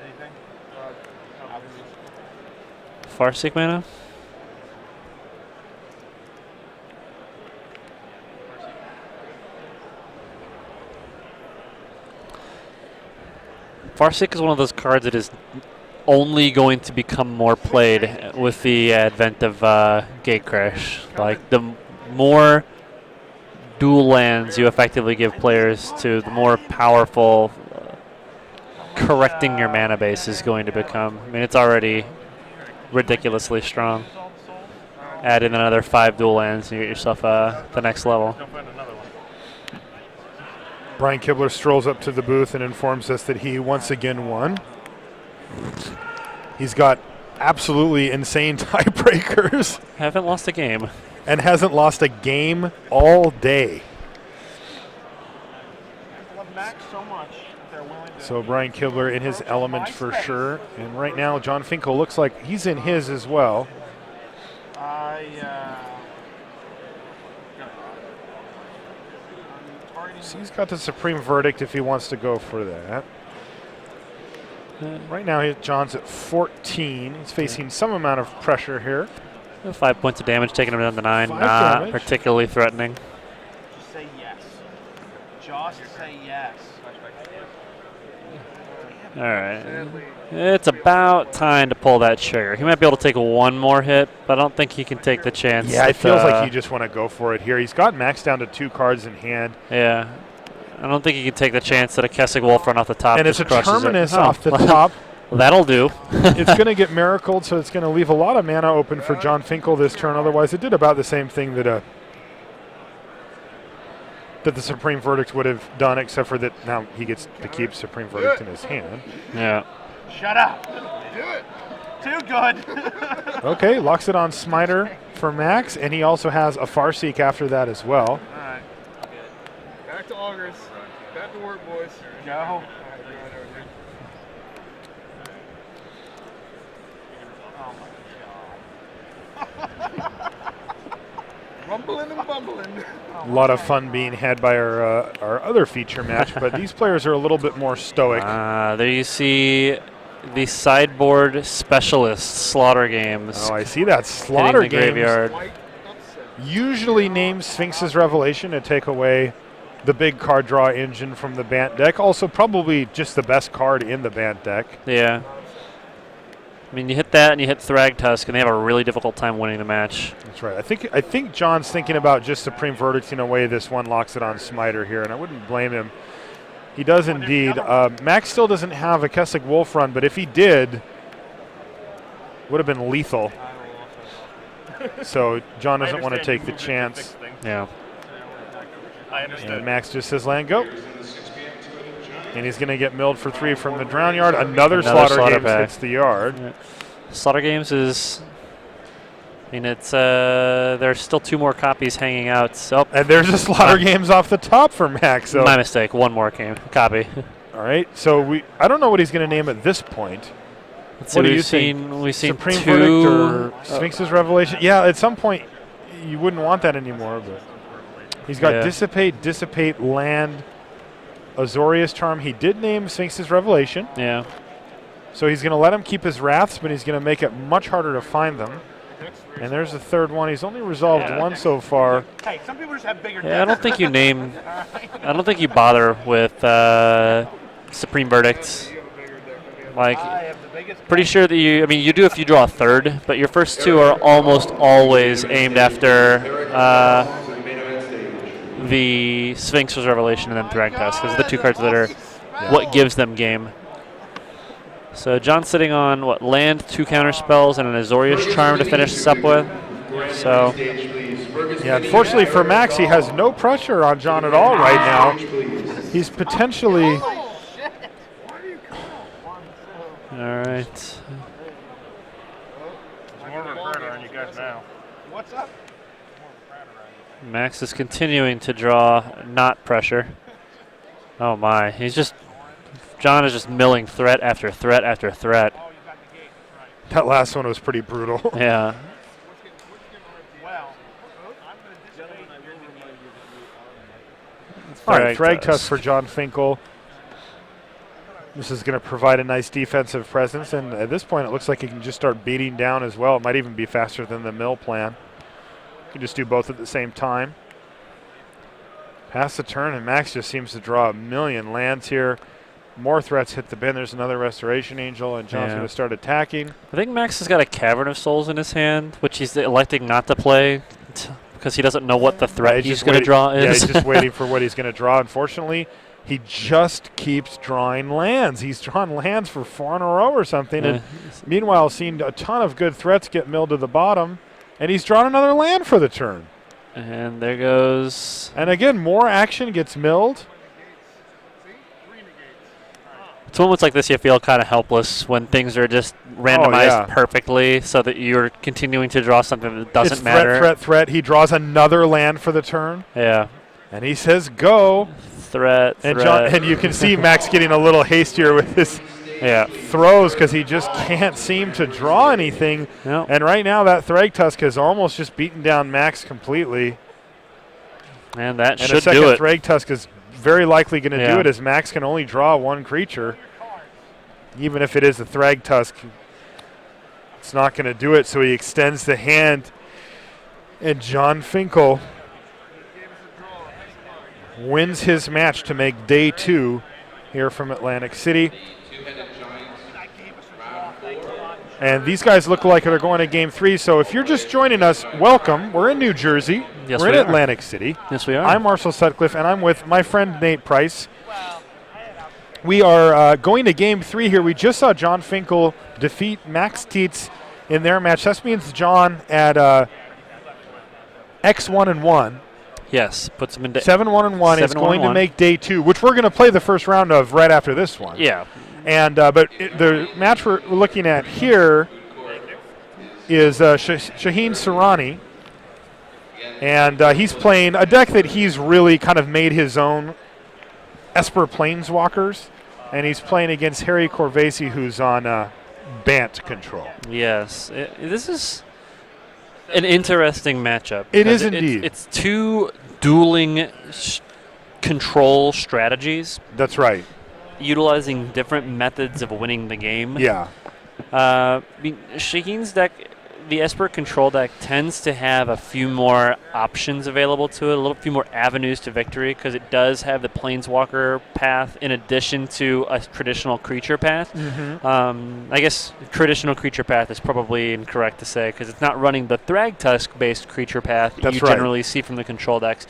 Anything? Farseek mana. Farseek is one of those cards that is only going to become more played with the advent of Gatecrash. Like, the more dual lands you effectively give players to, the more powerful correcting your mana base is going to become. I mean, it's already ridiculously strong. Add in another 5 dual lands and you get yourself the next level. Don't find another one. Brian Kibler strolls up to the booth and informs us that he once again won. He's got absolutely insane tiebreakers Haven't lost a game. and hasn't lost a game all day. I love Max so much. They're willing to. So Brian Kibler in his element for sure. And right now, John Finkel looks like he's in his as well. So he's got the supreme verdict if he wants to go for that. Right now, John's at 14. He's facing some amount of pressure here. 5 points of damage, taking him down to 9. 5 Not damage. particularly threatening. Just say yes. Just say yes. All right. It's about time to pull that trigger. He might be able to take one more hit, but I don't think he can take the chance. Yeah, it that, feels like you just want to go for it here. He's got Max down to 2 cards in hand. Yeah. I don't think he can take the chance that a Kessig Wolf run off the top And it's just a crushes it. Terminus Oh, off the well, top. That'll do. It's going to get miracled, so it's going to leave a lot of mana open for John Finkel this turn. Otherwise, it did about the same thing that the Supreme Verdict would have done, except for that now he gets to keep Supreme Verdict in his hand. Yeah. Shut up. Do it. Too good. Okay, locks it on Smiter for Max, and he also has a Farseek after that as well. Alright. Back to Augers. Back to work, boys. Go. Oh my god. Rumbling and bumbling. A lot of fun being had by our other feature match, but these players are a little bit more stoic. There you see the sideboard specialist Slaughter Games. Oh, I see that. Slaughter hitting the Games graveyard. White upset. usually names Sphinx's Revelation to take away the big card draw engine from the Bant deck. Also, probably just the best card in the Bant deck. Yeah. I mean, you hit that and you hit Thragtusk, and they have a really difficult time winning the match. That's right. I think John's thinking about just Supreme Verdict in a way. This one locks it on Smiter here, and I wouldn't blame him. He does indeed. Max still doesn't have a Kessig Wolf run, but if he did, would have been lethal. So John doesn't want to take the chance. Yeah. I understand. And Max just says land go. And he's going to get milled for 3 from the Drown Yard. Another Slaughter Games pack. hits the yard. Yeah. Slaughter Games is. I mean, it's there's still 2 more copies hanging out. So And there's a Slaughter Games off the top for Max. So my mistake. 1 more copy. all right. So I don't know what he's going to name at this point. Let's What see, do you we've think? seen we've seen Supreme 2 Verdict or Sphinx's Revelation? Yeah, at some point you wouldn't want that anymore. But he's got Yeah. Dissipate, Land, Azorius Charm. He did name Sphinx's Revelation. Yeah. So he's going to let him keep his Wraths, but he's going to make it much harder to find them. And there's the third one. He's only resolved Yeah. 1 so far. Hey, some people just have bigger Yeah, I don't think you name. I don't think you bother with Supreme Verdicts. Like, I have the biggest. pretty sure that you. I mean, you do if you draw a third, but your first 2 are almost always aimed after the Sphinx's Revelation and then Thragtusk. Those are the 2 cards that are what gives them game. So John's sitting on what, land, 2 counter spells, and an Azorius Charm to finish this up with. So Yeah, unfortunately for Max, he has no pressure on John at all right now. He's potentially All right. There's more of a burner on you guys now. What's up? Max is continuing to draw not pressure. Oh my, John is just milling threat after threat after threat. That last one was pretty brutal. Yeah. All right, Thrag Thrag Tusk for John Finkel. This is going to provide a nice defensive presence, and at this point it looks like he can just start beating down as well. It might even be faster than the mill plan. You can just do both at the same time. Pass the turn, and Max just seems to draw a million lands here. More threats hit the bin. There's another Restoration Angel, and John's going to start attacking. I think Max has got a Cavern of Souls in his hand, which he's electing not to play because he doesn't know what the threat he's going to draw is. Yeah, he's just waiting for what he's going to draw. Unfortunately, he just keeps drawing lands. He's drawn lands for 4 in a row or something, and meanwhile seen a ton of good threats get milled to the bottom, and he's drawn another land for the turn. And there goes. And again, more action gets milled. It's moments like this you feel kind of helpless when things are just randomized perfectly so that you're continuing to draw something that doesn't matter. Threat. He draws another land for the turn. Yeah. And he says, go. Threat. And you can see Max getting a little hastier with his throws because he just can't seem to draw anything. Yep. And right now that Thrag Tusk has almost just beaten down Max completely. And that should do it. And a second Thrag Tusk is very likely going to do it, as Max can only draw one creature. Even if it is a Thrag Tusk, it's not going to do it, so he extends the hand. And John Finkel wins his match to make day 2 here from Atlantic City. And these guys look like they're going to game 3, so if you're just joining us, welcome. We're in New Jersey. Yes, we're in Atlantic City. Yes, we are. I'm Marshall Sutcliffe, and I'm with my friend Nate Price. We are going to game 3 here. We just saw John Finkel defeat Max Tietz in their match. That means John at X1-1. Yes, puts him in 7-1-1 is going to make day 2, which we're going to play the first round of right after this one. Yeah. And the match we're looking at here is Shaheen Sarani. And he's playing a deck that he's really kind of made his own, Esper Planeswalkers. And he's playing against Harry Corvesi, who's on Bant control. Yes. This is an interesting matchup. It is indeed. It's two dueling control strategies. That's right. Utilizing different methods of winning the game. Yeah. Shaheen's deck, the Esper control deck, tends to have a few more options available to it, few more avenues to victory, because it does have the Planeswalker path in addition to a traditional creature path. Mm-hmm. I guess traditional creature path is probably incorrect to say, because it's not running the Thrag Tusk-based creature path that you generally see from the control decks.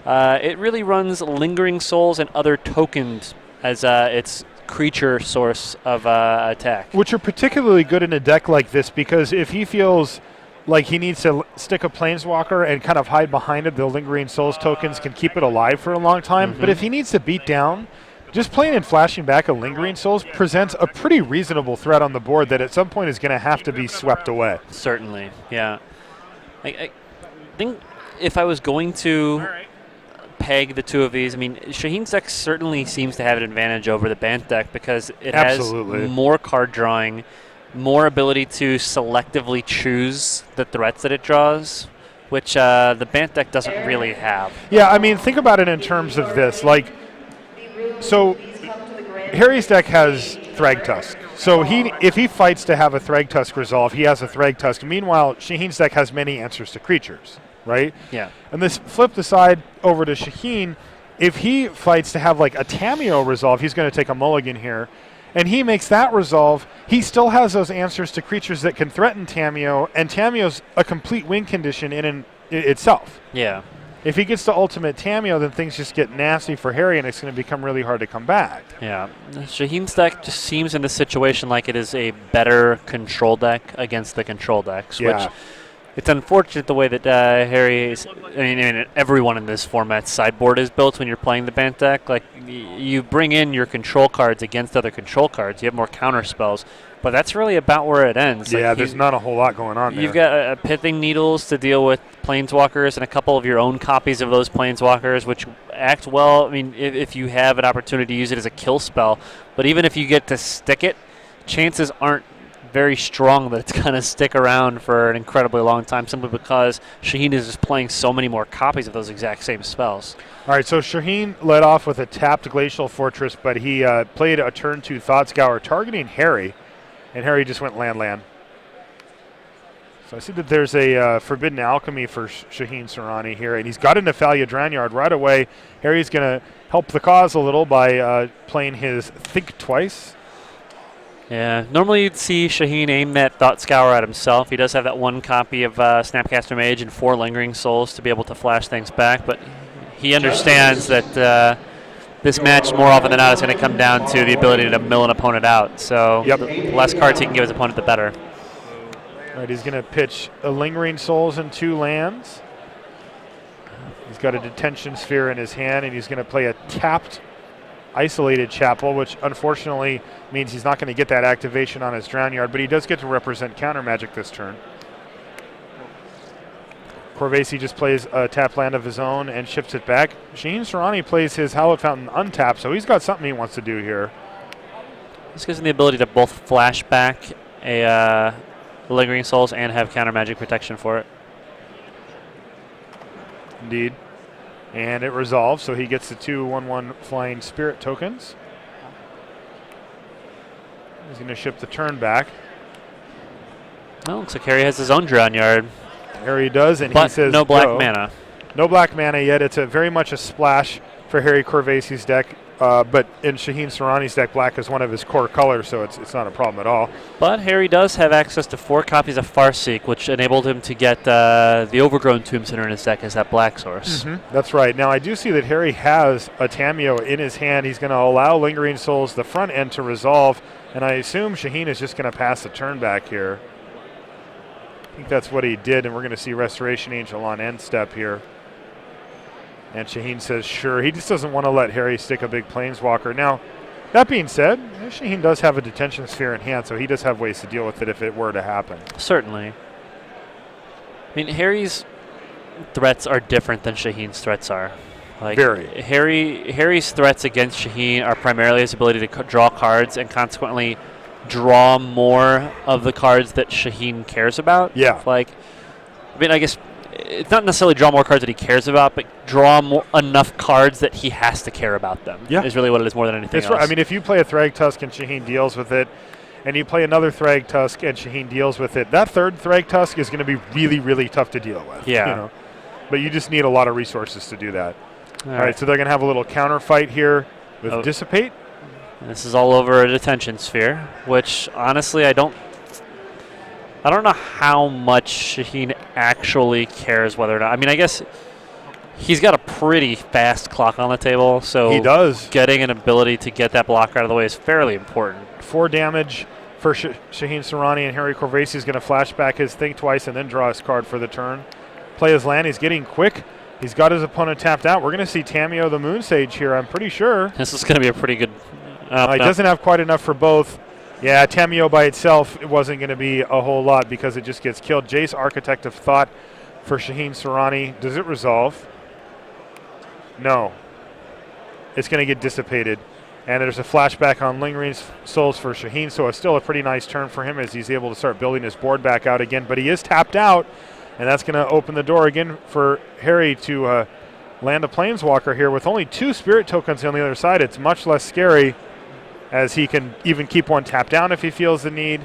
It really runs Lingering Souls and other tokens as its creature source of attack. Which are particularly good in a deck like this, because if he feels like he needs to stick a Planeswalker and kind of hide behind it, the Lingering Souls tokens can keep it alive for a long time. But if he needs to beat down, just playing and flashing back a Lingering Souls presents a pretty reasonable threat on the board that at some point is going to have to be swept away. Certainly, yeah. I think if I was going to peg the two of these, I mean, Shaheen's deck certainly seems to have an advantage over the Bant deck because it has more card drawing, more ability to selectively choose the threats that it draws, which the Bant deck doesn't really have. Yeah, I mean, think about it in terms of this. Like, so Harry's deck has Thrag Tusk. So if he fights to have a Thrag Tusk resolve, he has a Thrag Tusk. Meanwhile, Shaheen's deck has many answers to creatures, right? Yeah. And this flip the side over to Shaheen. If he fights to have like a Tamiyo resolve, he's going to take a mulligan here. And he makes that resolve. He still has those answers to creatures that can threaten Tamiyo, and Tamiyo's a complete win condition in itself. Yeah. If he gets to ultimate Tamiyo, then things just get nasty for Harry, and it's going to become really hard to come back. Yeah. Shaheen's deck just seems in this situation like it is a better control deck against the control decks, which It's unfortunate the way that Harry's, I mean, everyone in this format's sideboard is built when you're playing the Bant deck. Like, you bring in your control cards against other control cards. You have more counter spells. But that's really about where it ends. Yeah, like there's not a whole lot going on there. You've got Pithing Needles to deal with Planeswalkers and a couple of your own copies of those Planeswalkers, which act well. I mean, if you have an opportunity to use it as a kill spell. But even if you get to stick it, chances aren't very strong that it's going to stick around for an incredibly long time, simply because Shaheen is just playing so many more copies of those exact same spells. All right, so Shaheen led off with a tapped Glacial Fortress, but he played a turn 2 Thought Scour targeting Harry, and Harry just went land. So I see that there's a Forbidden Alchemy for Shaheen Soorani here, and he's got a Nephalia Dranyard right away. Harry's going to help the cause a little by playing his Think Twice. Yeah, normally you'd see Shaheen aim that Thought Scour at himself. He does have that one copy of Snapcaster Mage and 4 Lingering Souls to be able to flash things back, but he understands that this match, more often than not, is going to come down to the ability to mill an opponent out. So the less cards he can give his opponent, the better. All right, he's going to pitch a Lingering Souls and 2 lands. He's got a Detention Sphere in his hand, and he's going to play a tapped Isolated Chapel, which unfortunately means he's not going to get that activation on his Drownyard, but he does get to represent counter magic this turn. Corvesi just plays a tap land of his own and ships it back. Shaheen Soorani plays his Hallowed Fountain untapped, so he's got something he wants to do here. This gives him the ability to both flash back a Lingering Souls and have counter magic protection for it. Indeed. And it resolves, so he gets the 2/1/1 Flying Spirit tokens. He's going to ship the turn back. Well, looks like Harry has his own Drownyard. Harry does, and but he says no black go. mana. No black mana yet. It's very much a splash for Harry Corvesi's deck, but in Shaheen Soorani's deck, black is one of his core colors, so it's not a problem at all. But Harry does have access to 4 copies of Farseek, which enabled him to get the Overgrown Tomb Center in his deck as that black source. That's right. Now, I do see that Harry has a Tamiyo in his hand. He's going to allow Lingering Souls the front end to resolve, and I assume Shaheen is just going to pass the turn back here. I think that's what he did, and we're going to see Restoration Angel on end step here. And Shaheen says, sure. He just doesn't want to let Harry stick a big Planeswalker. Now, that being said, Shaheen does have a Detention Sphere in hand, so he does have ways to deal with it if it were to happen. Certainly. I mean, Harry's threats are different than Shaheen's threats are. Like, Very. Harry's threats against Shaheen are primarily his ability to draw cards and consequently draw more of the cards that Shaheen cares about. Yeah. Like, I mean, I guess it's not necessarily draw more cards that he cares about, but draw enough cards that he has to care about them. Yeah. Is really what it is more than anything else. Right. I mean, if you play a Thragtusk and Shaheen deals with it, and you play another Thragtusk and Shaheen deals with it, that third Thragtusk is going to be really, really tough to deal with. Yeah. You know? But you just need a lot of resources to do that. All right, so they're going to have a little counter fight here with Dissipate. This is all over a Detention Sphere, which honestly I don't know how much Shaheen actually cares whether or not. I mean, I guess he's got a pretty fast clock on the table, so he does. Getting an ability to get that blocker out of the way is fairly important. 4 damage for Shaheen Soorani, and Harry Corvesi is going to flash back his Think Twice and then draw his card for the turn. Play his land. He's getting quick. He's got his opponent tapped out. We're going to see Tamiyo the Moonsage here, I'm pretty sure. This is going to be a pretty good... He doesn't have quite enough for both. Yeah, Tamiyo by itself, it wasn't going to be a whole lot because it just gets killed. Jace, Architect of Thought for Shaheen Soorani. Does it resolve? No. It's going to get dissipated. And there's a flashback on Lingering Souls for Shaheen, so it's still a pretty nice turn for him as he's able to start building his board back out again. But he is tapped out, and that's going to open the door again for Harry to land a Planeswalker here. With only 2 Spirit tokens on the other side, it's much less scary, as he can even keep one tapped down if he feels the need.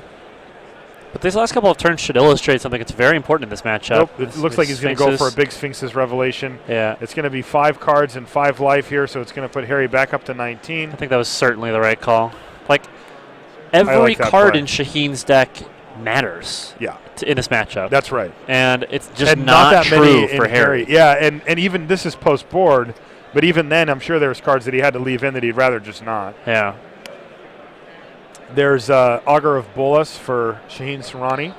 But these last couple of turns should illustrate something that's very important in this matchup. Nope, it looks like he's going to go for a big Sphinx's Revelation. Yeah. It's going to be 5 cards and 5 life here, so it's going to put Harry back up to 19. I think that was certainly the right call. Like, every like card play. in Shaheen's deck matters. Yeah. In this matchup. That's right. And it's just and not that true many for in Harry. Yeah, and even this is post-board, but even then I'm sure there's cards that he had to leave in that he'd rather just not. Yeah. There's Augur of Bolas for Shaheen Soorani.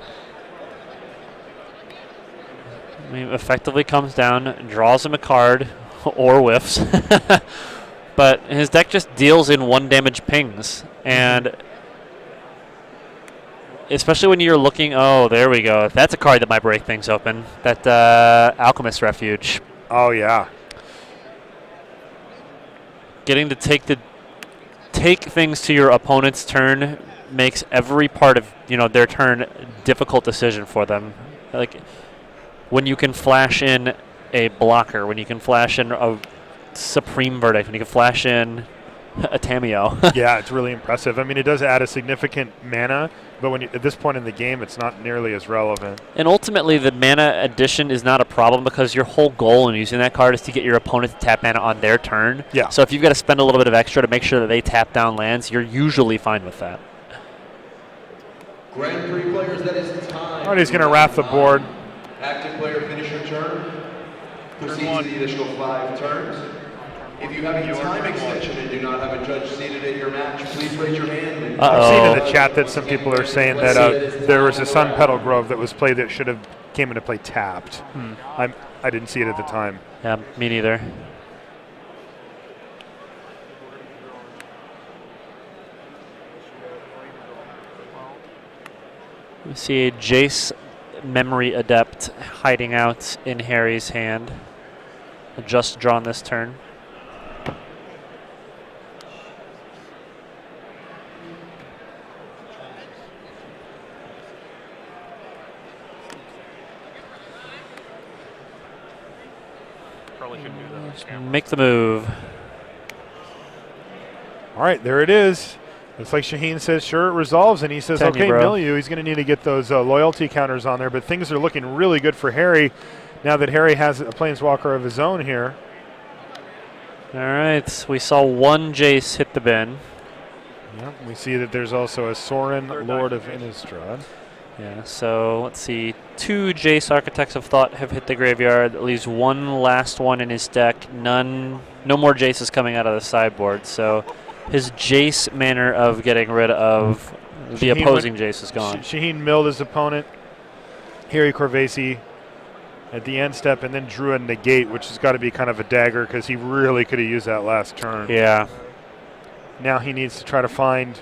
I mean, effectively comes down, draws him a card, or whiffs. But his deck just deals in 1 damage pings. And especially when you're looking, oh, there we go. That's a card that might break things open. That Alchemist Refuge. Oh, yeah. Getting to take things to your opponent's turn makes every part of their turn difficult decision for them. Like when you can flash in a blocker, when you can flash in a Supreme Verdict, when you can flash in a Tameo. Yeah, it's really impressive. I mean, it does add a significant mana, but at this point in the game, it's not nearly as relevant. And ultimately, the mana addition is not a problem because your whole goal in using that card is to get your opponent to tap mana on their turn. Yeah. So if you've got to spend a little bit of extra to make sure that they tap down lands, you're usually fine with that. Grand Prix players, that is time. All right, he's going to wrath the board. Active player, finish your turn. Proceed to the additional 5 turns. If you have a time extension and do not have a judge seated at your match, please raise your hand. And I've seen in the chat that some people are saying that there was a Sun Petal Grove that was played that should have came into play tapped. I didn't see it at the time. Yeah, me neither. We see a Jace Memory Adept hiding out in Harry's hand. Just drawn this turn. Probably shouldn't do that on camera. Make the move. All right, there it is. Looks like Shaheen says, sure, it resolves, and he says, Thank you, okay, bro. Milieu, he's going to need to get those loyalty counters on there, but things are looking really good for Harry now that Harry has a Planeswalker of his own here. All right, we saw 1 Jace hit the bin. Yep, we see that there's also a Sorin, Lord of Innistrad. Yeah, so let's see. 2 Jace Architects of Thought have hit the graveyard. That leaves 1 last one in his deck. No more Jaces coming out of the sideboard. So his Jace manner of getting rid of the opposing Jace is gone. Shaheen milled his opponent, Harry Corvesi, at the end step, and then drew a negate, which has got to be kind of a dagger because he really could have used that last turn. Yeah. Now he needs to try to find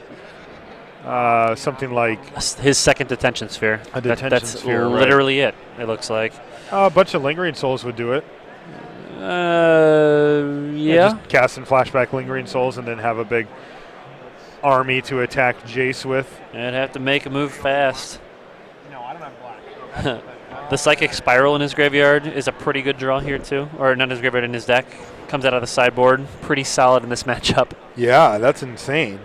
something like his second detention sphere. A detention that's sphere, right. literally it looks like. a bunch of Lingering Souls would do it. Yeah. Just cast and flashback Lingering Souls and then have a big army to attack Jace with. I'd have to make a move fast. No, I don't have black. The Psychic Spiral in his graveyard is a pretty good draw here too. Or not in his graveyard, in his deck. Comes out of the sideboard. Pretty solid in this matchup. Yeah, that's insane.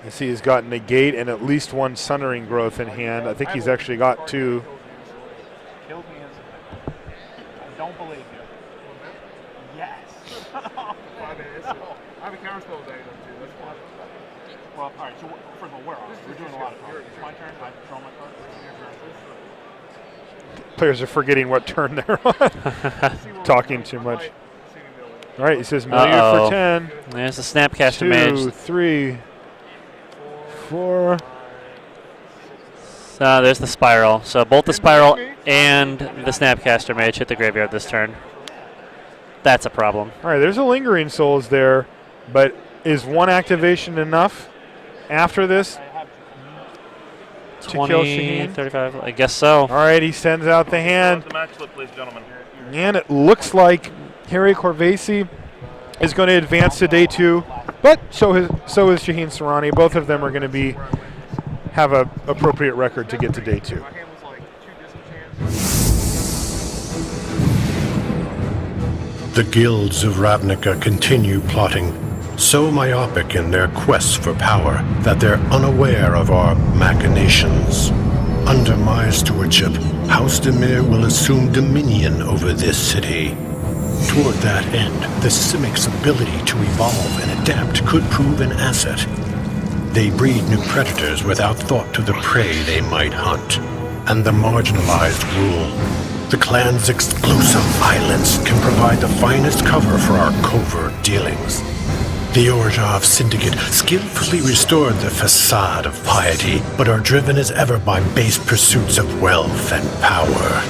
I see he's got Negate and at least 1 Sundering Growth in hand. I think he's actually got 2. Killed me as I don't believe you. Yes. 5 minutes. I have a counter spell day too. That's fine. Well, all right. So first of all, where are we? We're doing a lot of cards. It's my turn. I draw my card. Players are forgetting what turn they're on. Talking too much. All right, he says Milieu for 10. There's the Snapcaster 2, Mage. 3, 4. There's the Spiral. So both the Spiral and the Snapcaster Mage hit the graveyard this turn. That's a problem. All right, there's a Lingering Souls there, but is 1 activation enough after this to kill 20, Shaheen? 35, I guess so. All right, he sends out the hand, The match slip, please, gentlemen. and it looks like Harry Corvesi is going to advance to day 2, but so is Shaheen Sarani. Both of them are going to have a appropriate record to get to day 2. My hand was like 2 disenchants. The guilds of Ravnica continue plotting, so myopic in their quests for power that they're unaware of our machinations. Under my stewardship, House Dimir will assume dominion over this city. Toward that end, the Simics' ability to evolve and adapt could prove an asset. They breed new predators without thought to the prey they might hunt, and the marginalized rule. The clan's explosive violence can provide the finest cover for our covert dealings. The Orzhov Syndicate skillfully restored the facade of piety, but are driven as ever by base pursuits of wealth and power.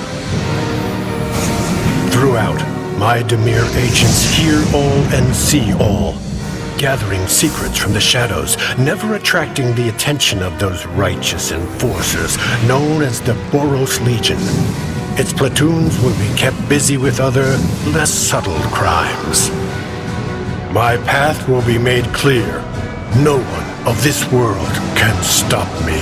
Throughout, my Dimir agents hear all and see all, gathering secrets from the shadows, never attracting the attention of those righteous enforcers known as the Boros Legion. Its platoons will be kept busy with other, less subtle crimes. My path will be made clear. No one of this world can stop me.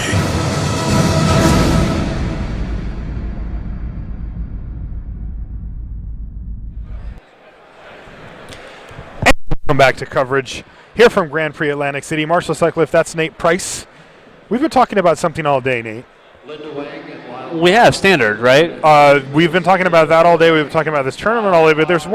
Welcome back to coverage here from Grand Prix Atlantic City. Marshall Sutcliffe, that's Nate Price. We've been talking about something all day, Nate. We have standard, right? We've been talking about that all day. We've been talking about this tournament all day, but there's one